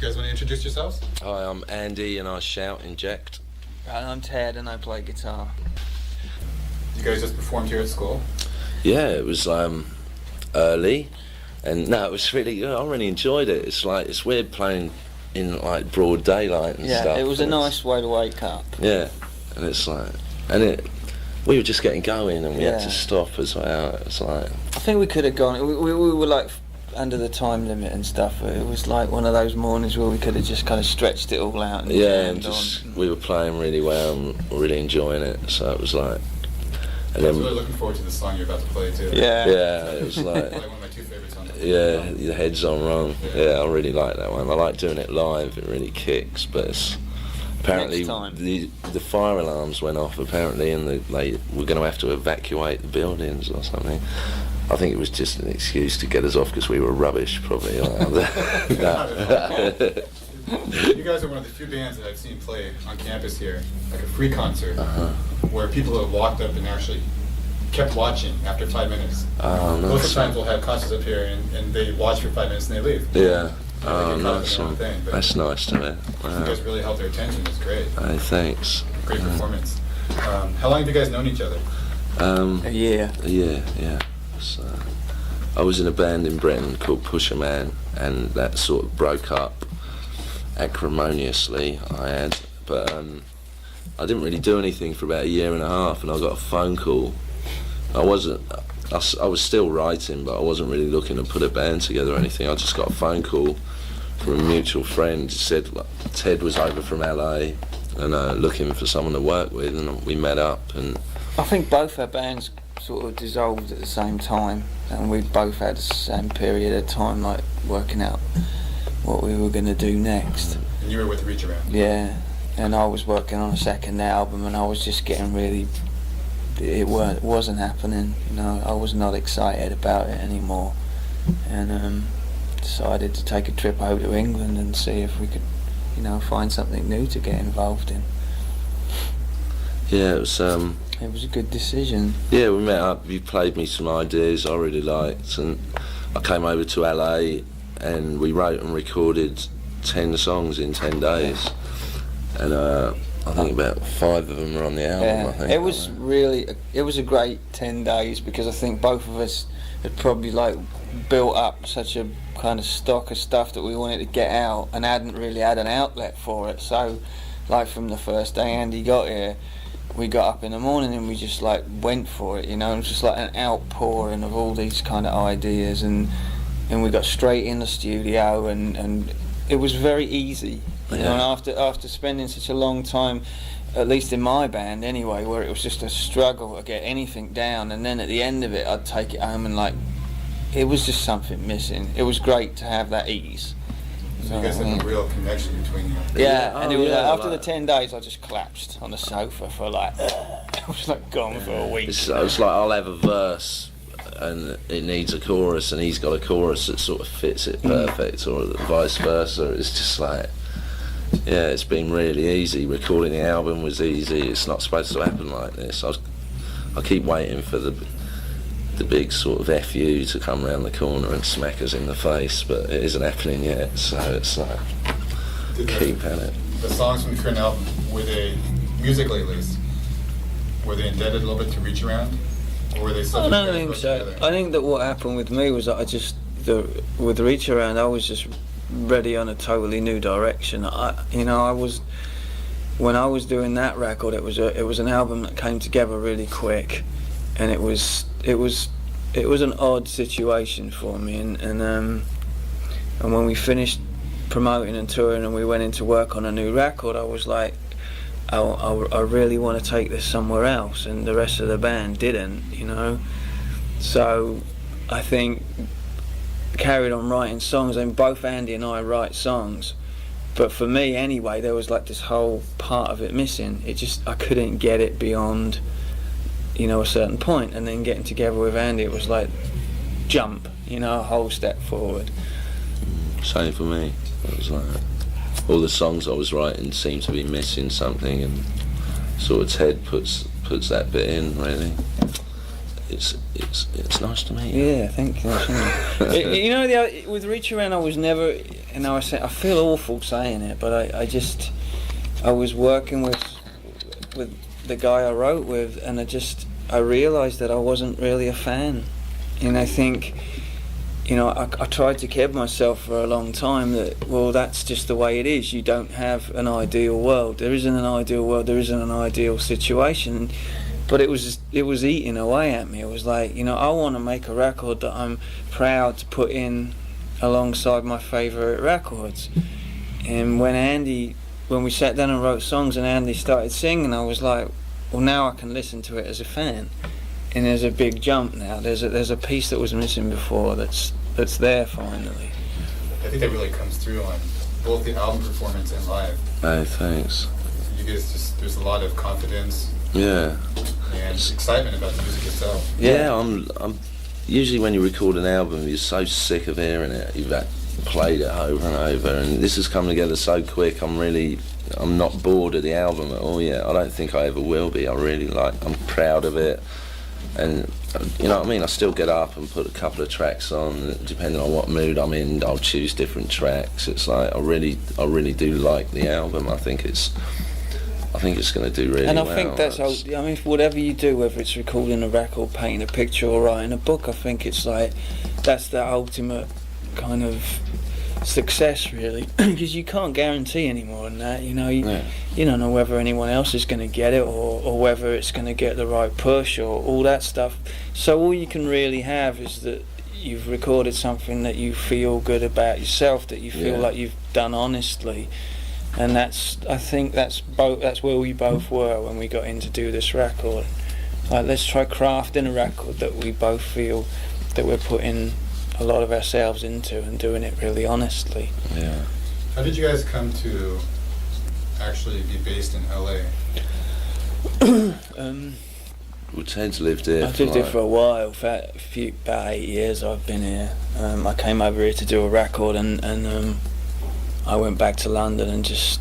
You guys want to introduce yourselves? Hi, I'm Andy and I shout in Jact. And I'm Ted and I play guitar. You guys just performed here at school? Yeah, it was early, and no, it was really. I really enjoyed it. It's weird playing in like broad daylight and stuff. Yeah, it was a nice way to wake up. Yeah, and it's like, we were just getting going and we had to stop as well. It's like, I think we could have gone. We were like under the time limit and stuff. It was like one of those mornings where we could have just kind of stretched it all out. And we were playing really well and really enjoying it. So it was like. And I was really looking forward to the song you're about to play too. Yeah, it was like one of my two favorite songs. Yeah, the Head's On Wrong. Yeah, I really like that one. I like doing it live. It really kicks. But it's, apparently the fire alarms went off apparently, and they were going to have to evacuate the buildings or something. I think it was just an excuse to get us off because we were rubbish, probably. You guys are one of the few bands that I've seen play on campus here, like a free concert, where people have walked up and actually kept watching after 5 minutes. Most of the times we'll have concerts up here and they watch for 5 minutes and they leave. Yeah. Nice one. That's nice to me. Wow. You guys really held their attention. It's great. Thanks. Great performance. How long have you guys known each other? A year. Yeah. So, I was in a band in Britain called Pusher Man, and that sort of broke up acrimoniously. But I didn't really do anything for about a year and a half, and I got a phone call. I was still writing, but I wasn't really looking to put a band together or anything. I just got a phone call from a mutual friend. He said Ted was over from LA and looking for someone to work with, and we met up. And I think both our bands sort of dissolved at the same time, and we both had the same period of time, like working out what we were going to do next. And you were with Reach Around? Yeah, and I was working on a second album, and I was just getting really. It wasn't happening. I was not excited about it anymore, and decided to take a trip over to England and see if we could, find something new to get involved in. Yeah, it was a good decision. Yeah, we met up. You played me some ideas I really liked, and I came over to LA, and we wrote and recorded 10 songs in 10 days, and I think about 5 of them were on the album. Yeah, I think it was a great 10 days because I think both of us had probably built up such a kind of stock of stuff that we wanted to get out and hadn't really had an outlet for it. So, from the first day Andy got here, we got up in the morning and we just went for it. It was just like an outpouring of all these kind of ideas, and we got straight in the studio, and it was very easy. And after spending such a long time, at least in my band anyway, where it was just a struggle to get anything down, and then at the end of it I'd take it home and it was just something missing. It was great to have that ease. So you guys had a real connection between you. Yeah, and it was after the 10 days I just collapsed on the sofa for I was gone for a week. It's like I'll have a verse and it needs a chorus, and he's got a chorus that sort of fits it perfect, or vice versa. It's just it's been really easy. Recording the album was easy. It's not supposed to happen like this. I keep waiting for the big sort of FU to come around the corner and smack us in the face, but it isn't happening yet, so it's keep at it. The songs from the current album, were they, musically at least, were they indebted a little bit to Reach Around? Or were they I don't think so. Together? I think that what happened with me was that with Reach Around, I was just ready on a totally new direction. When I was doing that record, it was an album that came together really quick, and it was an odd situation for me, and when we finished promoting and touring and we went into work on a new record, I was like, I really want to take this somewhere else, and the rest of the band didn't, so I think carried on writing songs, and both Andy and I write songs, but for me anyway there was this whole part of it missing. I couldn't get it beyond a certain point, and then getting together with Andy, it was jump, a whole step forward. Same for me. It was all the songs I was writing seemed to be missing something, and sort of Ted puts that bit in, really. it's nice to meet you. Yeah, thank you. You know, with Reach Around, I was never, you know, I feel awful saying it, but I was working with the guy I wrote with, and I realised that I wasn't really a fan. And I think, you know, I tried to kid myself for a long time that, well, that's just the way it is. You don't have an ideal world. There isn't an ideal world. There isn't an ideal situation. But it was eating away at me. It was like, you know, I want to make a record that I'm proud to put in alongside my favourite records. And when we sat down and wrote songs and Andy started singing, I was like, well, now I can listen to it as a fan. And there's a big jump now. There's a piece that was missing before that's there finally. I think that really comes through on both the album performance and live. Oh, thanks. You guys there's a lot of confidence. Yeah. And excitement about the music itself. Yeah, I'm usually when you record an album, you're so sick of hearing it. You've played it over and over, and this has come together so quick. I'm not bored of the album at all yet. I don't think I ever will be. I'm proud of it. And you know what I mean, I still get up and put a couple of tracks on, depending on what mood I'm in. I'll choose different tracks. It's like I really do like the album. I think it's going to do really well. And I think I mean, whatever you do, whether it's recording a record, painting a picture, or writing a book, I think it's like that's the ultimate kind of success, really, because you can't guarantee any more than that. You know, you don't know whether anyone else is going to get it, or whether it's going to get the right push, or all that stuff. So all you can really have is that you've recorded something that you feel good about yourself, that you feel like you've done honestly. And I think that's where we both were when we got in to do this record. Like, let's try crafting a record that we both feel that we're putting a lot of ourselves into and doing it really honestly. Yeah. How did you guys come to actually be based in LA? Well, Ted's lived here. I've lived here for a while. About 8 years I've been here. I came over here to do a record, and I went back to London, and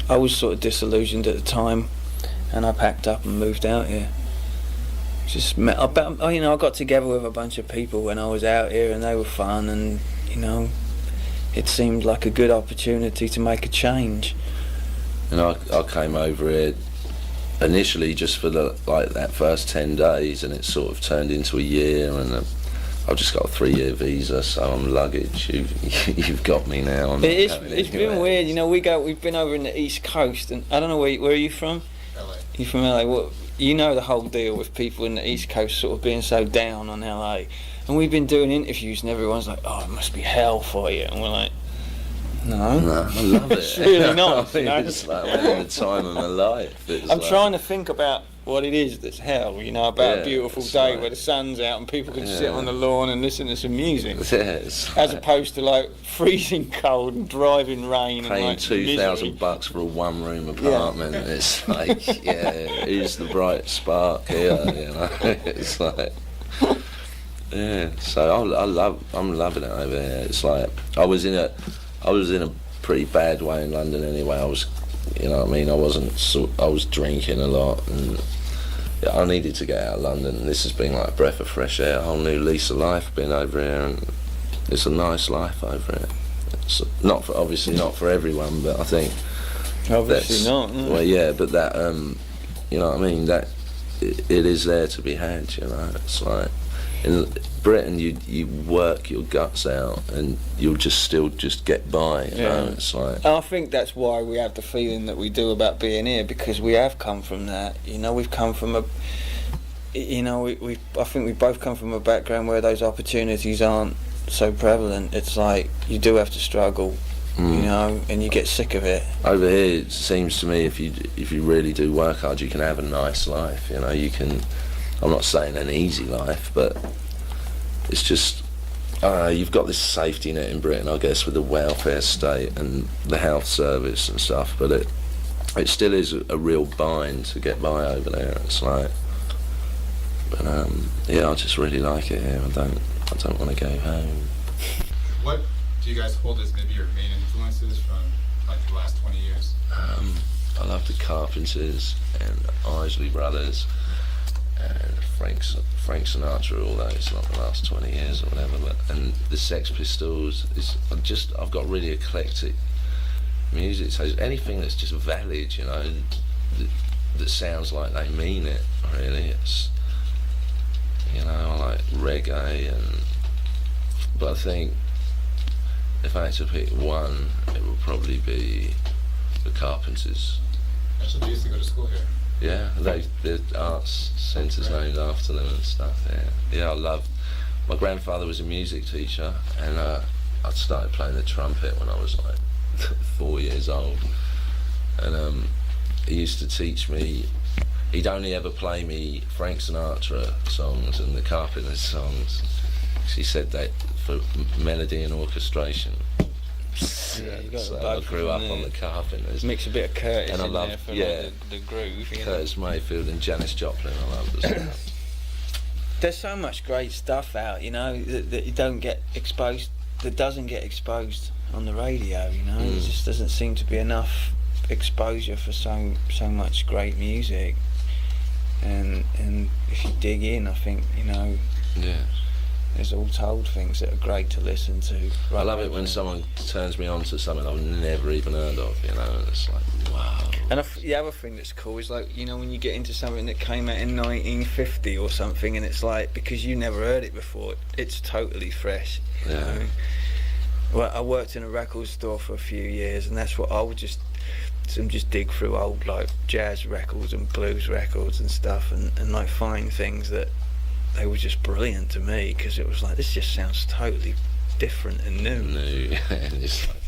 I was sort of disillusioned at the time, and I packed up and moved out here. I got together with a bunch of people when I was out here, and they were fun, and you know, it seemed like a good opportunity to make a change. And I came over here initially just for that first 10 days, and it sort of turned into a year, and I've just got a 3-year visa, so I'm luggage. You've got me now. It's been weird, you know. We've been over in the East Coast, and I don't know where are you from? LA. You from LA? Well, you know the whole deal with people in the East Coast sort of being so down on LA, and we've been doing interviews, and everyone's like, "Oh, it must be hell for you," and we're like, "No, I love it. It's really not." I mean, it's like I'm having the time of my life. I'm trying to think about what it is that's hell, you know, about a beautiful day where the sun's out and people can sit on the lawn and listen to some music, as opposed to like freezing cold and driving rain paying and like $2,000 for a 1-room apartment. It's like, who's the bright spark here? You know, it's like, so I'm loving it over here. It's like I was in a pretty bad way in London anyway. You know what I mean? I was drinking a lot, and I needed to get out of London, and this has been like a breath of fresh air, a whole new lease of life being over here, and it's a nice life over here. It's obviously not for everyone, but I think obviously not. Well, yeah, but that you know what I mean, that it is there to be had, you know. It's like in Britain you work your guts out and you'll still get by, you know. It's like, I think that's why we have the feeling that we do about being here, because we have come from that, you know. We've come from I think we both come from a background where those opportunities aren't so prevalent. It's like you do have to struggle, you know, and you get sick of it. Over here it seems to me if you really do work hard, you can have a nice life, you know. You can, I'm not saying an easy life, but it's just you've got this safety net in Britain, I guess, with the welfare state and the health service and stuff, but it still is a real bind to get by over there. It's like, but I just really like it here. I don't want to go home. What do you guys hold as maybe your main influences from like the last 20 years? I love the Carpenters and Isley Brothers and Frank Sinatra, although it's not the last 20 years or whatever, and the Sex Pistols I've got really eclectic music, so anything that's just valid, you know, that sounds like they mean it, really. It's, you know, I like reggae, but I think if I had to pick one, it would probably be the Carpenters. Actually, they used to go to school here. Yeah, the arts centre's named after them and stuff. Yeah, I love. My grandfather was a music teacher, and I started playing the trumpet when I was like 4 years old, and he used to teach me. He'd only ever play me Frank Sinatra songs and the Carpenters songs. He said that for melody and orchestration. Yeah, you got so the I bug grew from up on the Carpenters. Mix a bit of Curtis and I in love, there for yeah, like the groove. You know? Curtis Mayfield and Janis Joplin. I love as well. There's so much great stuff out, you know, that you don't get exposed, that doesn't get exposed on the radio. You know, there just doesn't seem to be enough exposure for so much great music. And if you dig in, I think, you know, Yeah. there's all told things that are great to listen to. I love it when someone turns me on to something I've never even heard of, you know, and it's like, wow. And the other thing that's cool is, like, you know, when you get into something that came out in 1950 or something, and it's like, because you never heard it before, it's totally fresh. You know? Well, I worked in a record store for a few years, and that's what I would just dig through old, like, jazz records and blues records and stuff, and like find things that they were just brilliant to me, because it was like, this just sounds totally different and new. And it's like,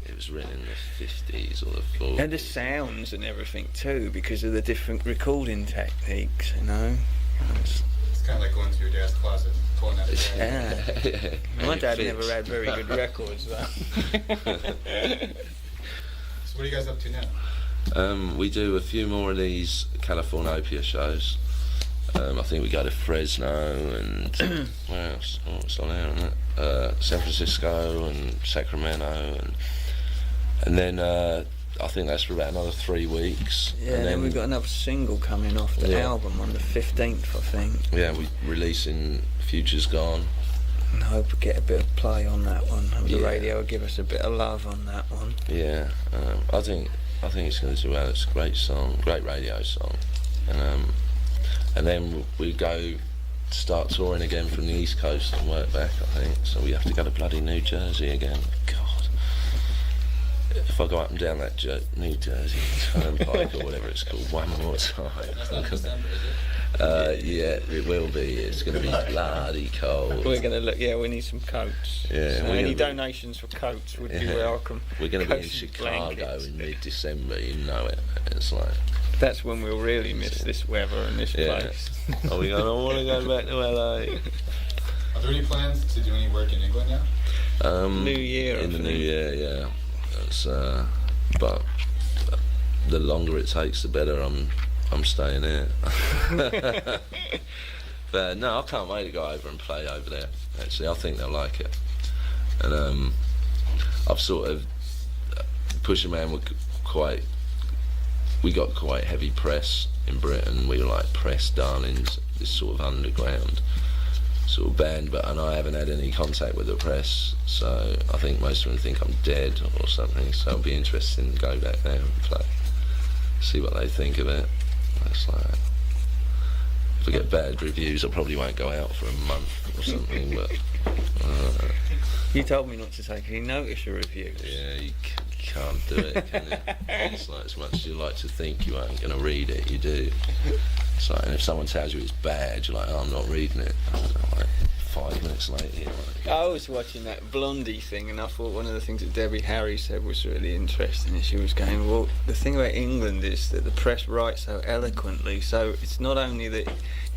it was written in the 50s or the 40s. And the sounds and everything too, because of the different recording techniques, you know. It's kind of like going to your dad's closet and pulling out his bag. Yeah. My dad never had very good records though. So what are you guys up to now? We do a few more of these California shows. I think we go to Fresno and where else? Oh, it's on there, isn't it? San Francisco and Sacramento, and then I think that's for about another 3 weeks. Yeah, and then we've got another single coming off the album on the 15th, I think. Yeah, we're releasing Future's Gone. And I hope we get a bit of play on that one. Hope the radio will give us a bit of love on that one. Yeah, I think it's going to do well. It's a great song, great radio song, and then we go start touring again from the East Coast and work back, I think. So we have to go to bloody New Jersey again. God, if I go up and down that New Jersey Turnpike or whatever it's called one more time. That's not December, is it? Yeah, it will be. It's going to be bloody cold. We're going to look. Yeah, we need some coats. Yeah, so any donations for coats would be welcome. We're going to be in Coats and Chicago blankets. in mid-December. You know it. It's like. That's when we'll really miss this weather and this place. Are we going? I want to go back to LA. Are there any plans to do any work in England now? New Year. In the new year, yeah. That's, but the longer it takes, the better. I'm staying here. But no, I can't wait to go over and play over there. Actually, I think they'll like it. And I've sort of Pusher Man were we got quite heavy press in Britain. We were like press darlings, this sort of underground sort of band, and I haven't had any contact with the press, so I think most of them think I'm dead or something, so it'll be interesting to go back there and play, see what they think of it. It's like, if I get bad reviews, I probably won't go out for a month or something, but You told me not to take any notice of reviews. yeah, you can't do it, can you? It's like, as much as you like to think you aren't going to read it, you do. It's like, and if someone tells you it's bad, you're like, oh, I'm not reading it. Like 5 minutes later, you're like, I was watching that Blondie thing, and I thought one of the things that Debbie Harry said was really interesting. And she was going, well, the thing about England is that the press writes so eloquently, so it's not only that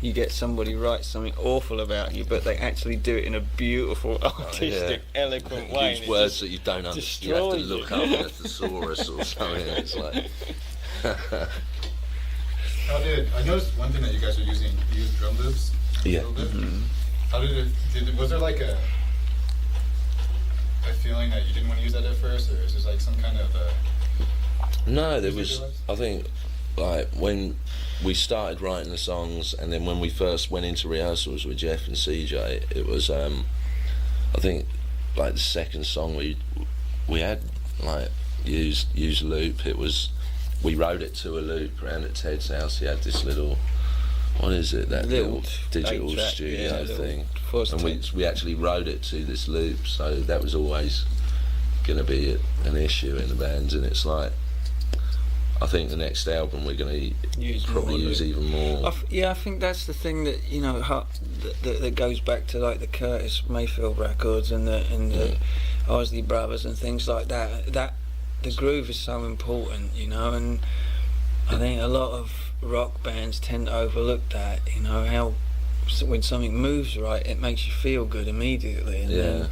you get somebody write something awful about you, but they actually do it in a beautiful, artistic, eloquent way. use words that you don't understand. You have to look up a thesaurus or something. It's like. I noticed one thing that you guys are using, you use drum loops a Yeah. little bit. How was there like a feeling that you didn't want to use that at first, or is there like some kind of No, there was. I think like when we started writing the songs, and then when we first went into rehearsals with Jeff and CJ, it was I think like the second song we had like used loop. It was, we wrote it to a loop around at Ted's house. He had this little, what is it, that little digital studio thing, and we actually wrote it to this loop, so that was always going to be an issue in the bands. And it's like, I think the next album we're going to probably use even more. I think that's the thing that, you know, that goes back to like the Curtis Mayfield records and the Isley Brothers and things like that. That the groove is so important, you know, and I think a lot of rock bands tend to overlook that, you know, how when something moves right, it makes you feel good immediately, and then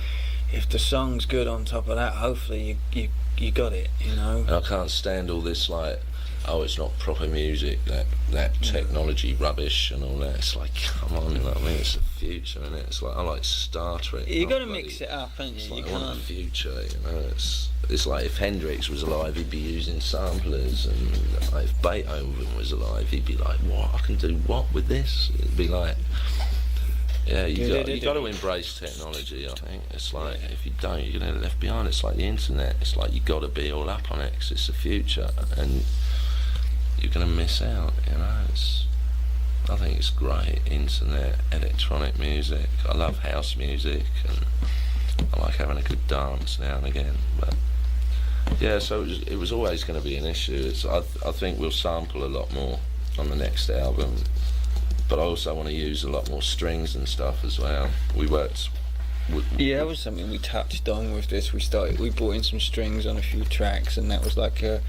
if the song's good on top of that, hopefully you got it, you know. And I can't stand all this like, oh, it's not proper music, that technology rubbish and all that. It's like, come on, you know what I mean? It's the future, isn't it? It's like, I like Star Trek. You got to mix it up, haven't you? It's like, you I want can't. the future, you know. It's like if Hendrix was alive, he'd be using samplers, and like, if Beethoven was alive, he'd be like, what? I can do what with this? It'd be like, yeah, you got to embrace technology. I think it's like, if you don't, you're gonna get left behind. It's like the internet. It's like you got to be all up on it, 'cause it's the future, and you're gonna miss out. You know, I think it's great. Internet, electronic music. I love house music, and I like having a good dance now and again. But yeah, so it was always going to be an issue. I think we'll sample a lot more on the next album. But I also want to use a lot more strings and stuff as well. We worked. Yeah, that was something we touched on with this. We brought in some strings on a few tracks, and that was like a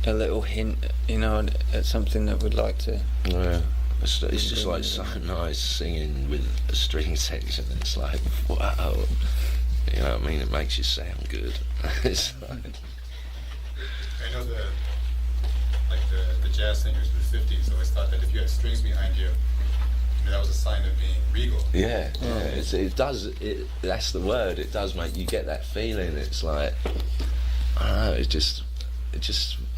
little hint, you know, at something that we'd like to. Yeah, it's just like so nice singing with a string section. It's like, wow, you know what I mean? It makes you sound good. It's like, I know the jazz singers of the 50s always thought that if you had strings behind you, that was a sign of being regal. Yeah. It does. That's the word. It does make you get that feeling. It's like, I don't know. It just.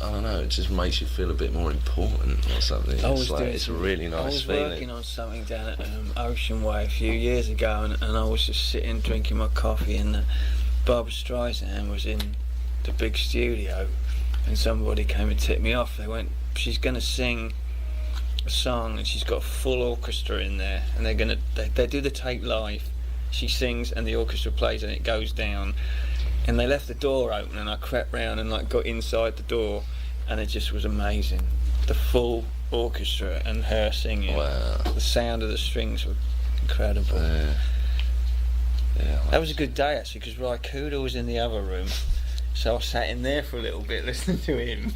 I don't know. It just makes you feel a bit more important or something. It's a really nice feeling. I was working on something down at Ocean Way a few years ago, and I was just sitting drinking my coffee, and Barbra Streisand was in the big studio, and somebody came and tipped me off. They went, she's going to sing a song, and she's got a full orchestra in there, and they do the tape live. She sings and the orchestra plays, and it goes down, and they left the door open, and I crept round and like got inside the door, and it just was amazing. The full orchestra and her singing. Wow. The sound of the strings were incredible. Yeah, that was a good day actually, because Ry Cooder was in the other room, so I sat in there for a little bit listening to him.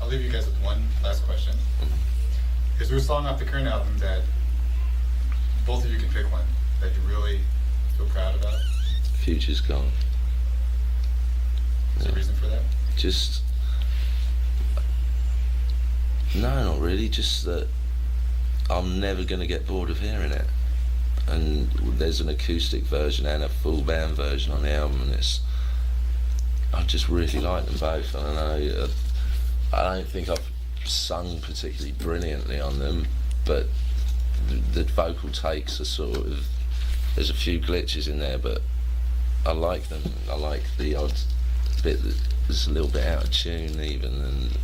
I'll leave you guys with one last question. Is there a song off the current album that both of you can pick one that you really feel proud about? Future's Gone. Is there a reason for that? Just, no, not really. Just that I'm never going to get bored of hearing it. And there's an acoustic version and a full band version on the album, and I just really like them both. I don't know. I don't think I've sung particularly brilliantly on them, but the vocal takes are sort of, there's a few glitches in there, but I like them. I like the odd bit that's a little bit out of tune even, and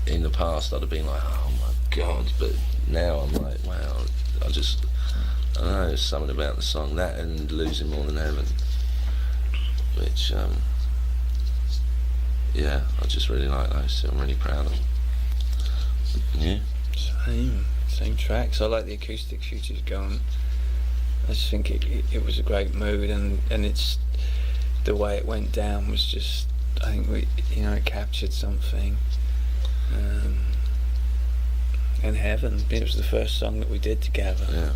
in the past I'd have been like, oh my god, but now I'm like, wow, I don't know, there's something about the song, that and Losing More Than Heaven, which yeah, I just really like those two. I'm really proud of them. Yeah. Same tracks. I like the acoustic Future's Gone. I just think it was a great mood, and it's the way it went down was just, I think it captured something. And Heaven, it was the first song that we did together. Yeah.